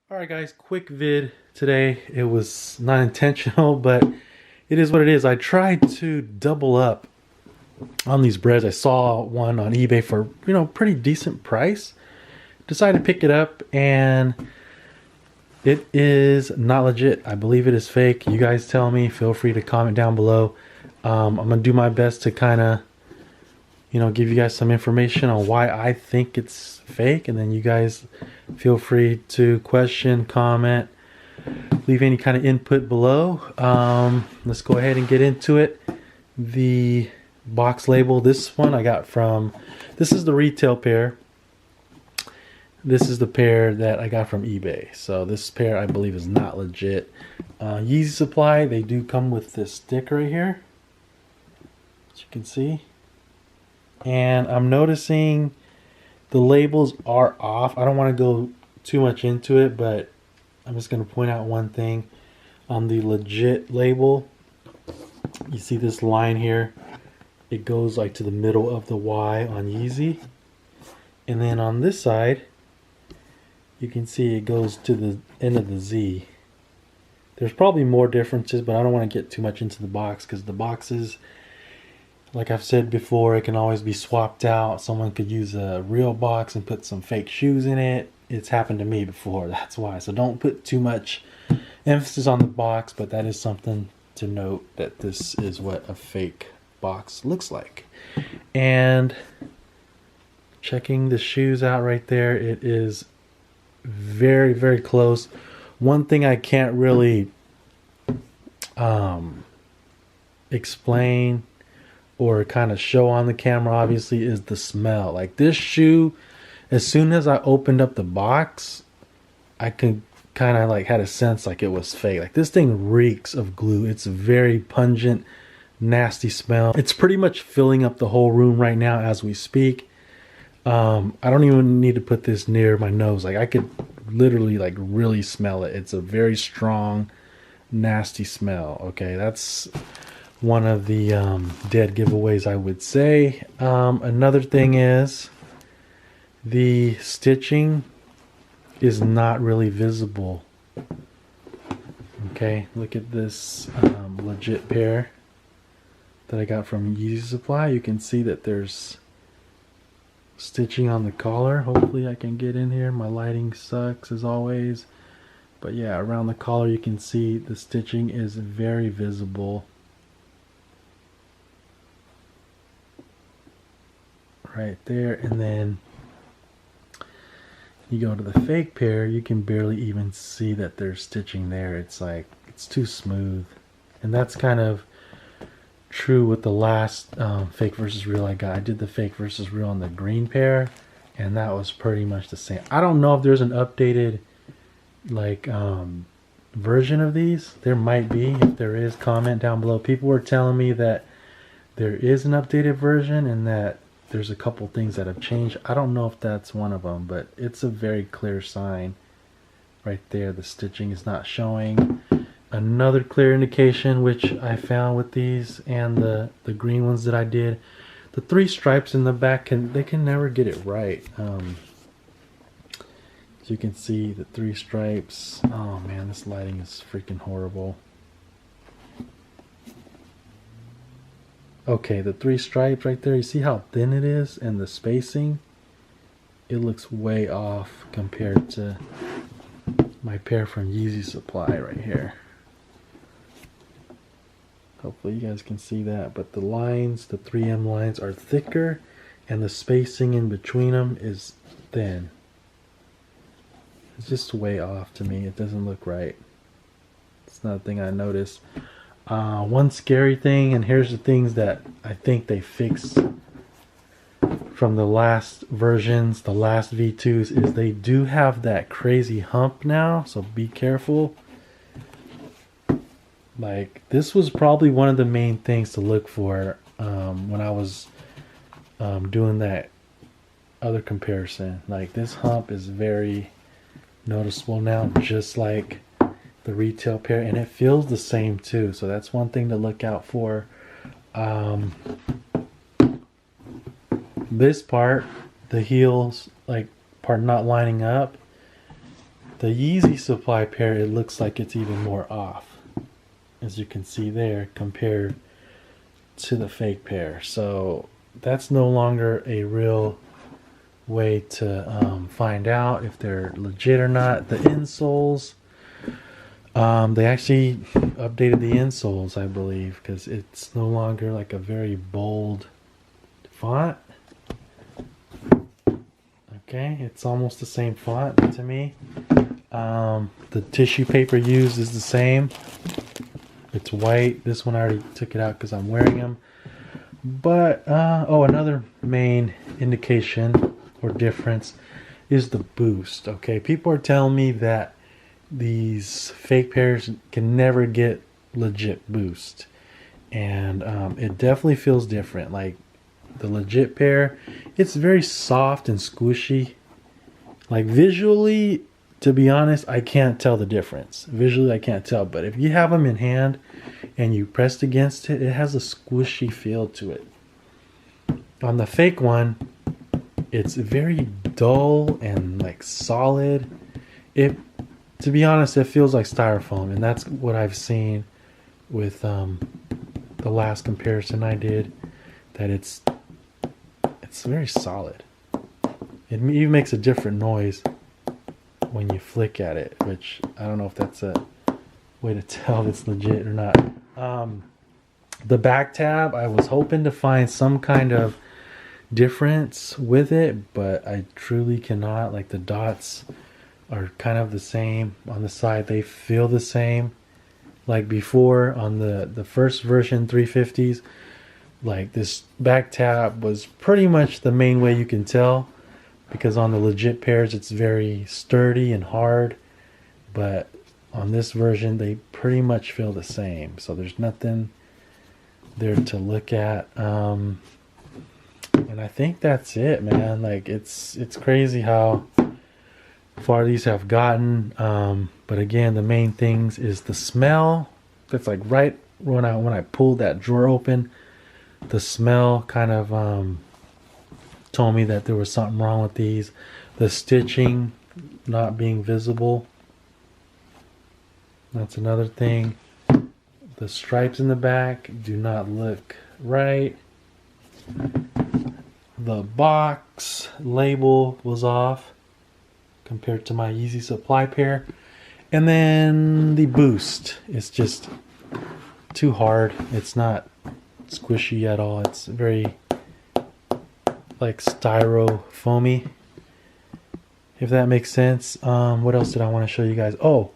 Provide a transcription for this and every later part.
Alright guys, quick vid today. It was not intentional, but it is what it is. I tried to double up on these breads. I saw one on eBay for, pretty decent price. Decided to pick it up and it is not legit. I believe it is fake. You guys tell me. Feel free to comment down below. I'm going to do my best to kind of, give you guys some information on why I think it's fake, and then you guys feel free to question, comment, leave any kind of input below. Let's go ahead and get into it. The box label, this one I got from, this is the retail pair. This is the pair that I got from eBay. So this pair I believe is not legit. YEEZY Supply, they do come with this stick right here, as you can see. And I'm noticing the labels are off. I don't want to go too much into it, but I'm just going to point out one thing. On the legit label, you see this line here. It goes like to the middle of the Y on YEEZY. And then on this side, you can see it goes to the end of the Z. There's probably more differences, but I don't want to get too much into the box because the boxes, like I've said before, it can always be swapped out. Someone could use a real box and put some fake shoes in it. It's happened to me before, that's why. So don't put too much emphasis on the box, but that is something to note, that this is what a fake box looks like. And checking the shoes out right there, it is very, very close. One thing I can't really explain or kind of show on the camera obviously is the smell. Like this shoe, as soon as I opened up the box, I could kind of like had a sense like it was fake. Like this thing reeks of glue. It's a very pungent, nasty smell. It's pretty much filling up the whole room right now as we speak. I don't even need to put this near my nose. Like I could literally like really smell it. It's a very strong, nasty smell. Okay, that's one of the dead giveaways, I would say. Another thing is the stitching is not really visible. Okay, look at this legit pair that I got from YEEZY Supply. You can see that there's stitching on the collar. Hopefully I can get in here. My lighting sucks as always. But yeah, around the collar you can see the stitching is very visible. Right there. And then you go to the fake pair, you can barely even see that there's stitching there. It's like, it's too smooth. And that's kind of true with the last fake versus real I got. I did the fake versus real on the green pair, and that was pretty much the same. I don't know if there's an updated like version of these. There might be. If there is, comment down below. People were telling me that there is an updated version and that there's a couple things that have changed. I don't know if that's one of them, but it's a very clear sign right there. The stitching is not showing. Another clear indication, which I found with these and the green ones that I did, the 3 stripes in the back, they can never get it right. As you can see, the 3 stripes. Oh man, this lighting is freaking horrible. Okay, the 3 stripes right there, you see how thin it is and the spacing? It looks way off compared to my pair from YEEZY Supply right here. Hopefully you guys can see that, but the lines, the 3M lines are thicker and the spacing in between them is thin. It's just way off to me. It doesn't look right. It's not a thing I noticed. One scary thing, and here's the things that I think they fixed from the last versions, the last V2s, is they do have that crazy hump now, so be careful. Like, this was probably one of the main things to look for when I was doing that other comparison. Like, this hump is very noticeable now, just like the retail pair, and it feels the same too, so that's one thing to look out for. This part, the heels like part not lining up, The YEEZY supply pair, it looks like it's even more off, as you can see there, compared to the fake pair. So that's no longer a real way to find out if they're legit or not. The insoles, they actually updated the insoles, I believe, because it's no longer like a very bold font. Okay, it's almost the same font to me. The tissue paper used is the same. It's white. This one I already took it out because I'm wearing them. But, oh, another main indication or difference is the boost. Okay, people are telling me that these fake pairs can never get legit boost. And it definitely feels different. Like the legit pair, it's very soft and squishy. Like visually, to be honest, I can't tell the difference. Visually, I can't tell. But if you have them in hand and you pressed against it, it has a squishy feel to it. On the fake one, it's very dull and like solid. To be honest, it feels like styrofoam, and that's what I've seen with the last comparison I did. That it's very solid. It even makes a different noise when you flick at it, which I don't know if that's a way to tell if it's legit or not. The back tab, I was hoping to find some kind of difference with it, but I truly cannot. Like the dots are kind of the same on the side. They feel the same like before on the first version 350s. Like this back tab was pretty much the main way you can tell, because on the legit pairs it's very sturdy and hard, but on this version they pretty much feel the same. So there's nothing there to look at. And I think that's it, man. Like it's crazy how far these have gotten. But again, the main things is the smell. That's like right when I pulled that drawer open, the smell kind of told me that there was something wrong with these. The stitching not being visible, that's another thing. The stripes in the back do not look right. The box label was off compared to my YEEZY supply pair. And then the boost is just too hard. It's not squishy at all. It's very like styrofoamy, if that makes sense. What else did I want to show you guys? Oh,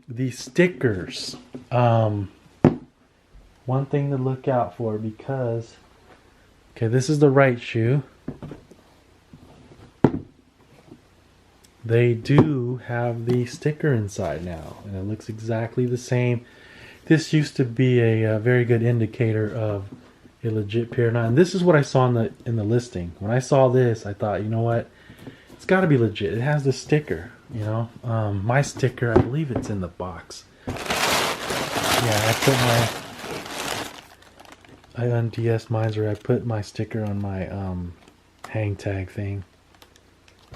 the stickers. One thing to look out for, because okay, this is the right shoe. They do have the sticker inside now, and it looks exactly the same. This used to be a very good indicator of a legit pair or not. And this is what I saw in the listing. When I saw this, I thought, you know what? It's got to be legit. It has the sticker, you know. My sticker, I believe it's in the box. Yeah, I unds mine, or I put my sticker on my hang tag thing.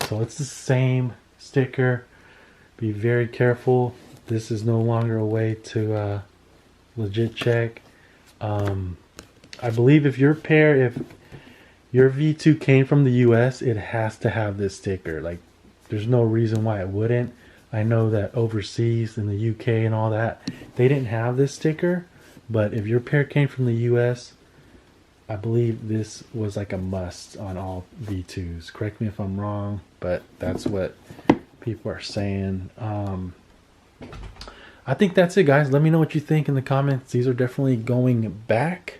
So it's the same sticker. Be very careful. This is no longer a way to legit check. I believe if your V2 came from the US, it has to have this sticker. Like, there's no reason why it wouldn't. I know that overseas in the UK and all that, they didn't have this sticker. But if your pair came from the US, I believe this was like a must on all V2s. Correct me if I'm wrong, but that's what people are saying. I think that's it, guys. Let me know what you think in the comments. These are definitely going back.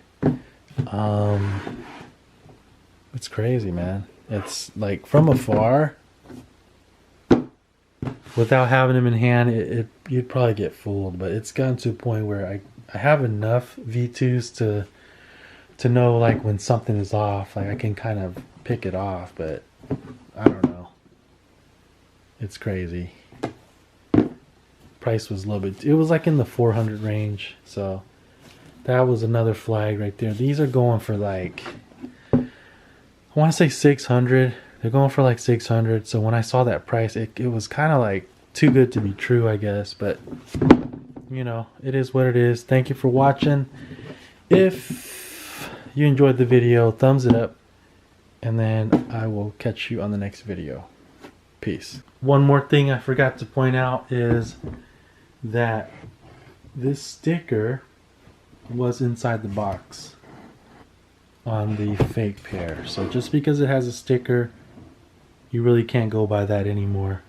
It's crazy, man. It's like from afar, without having them in hand, you'd probably get fooled. But it's gotten to a point where I have enough V2s to know like when something is off. Like I can kind of pick it off, but I don't know. It's crazy. Price was a little bit, it was like in the 400 range, so that was another flag right there. These are going for like, I want to say 600. They're going for like 600. So when I saw that price, it was kind of like too good to be true, I guess. But, you know, it is what it is. Thank you for watching. If you enjoyed the video, thumbs it up. And then I will catch you on the next video. Peace. One more thing I forgot to point out is that this sticker was inside the box on the fake pair. So just because it has a sticker, you really can't go by that anymore.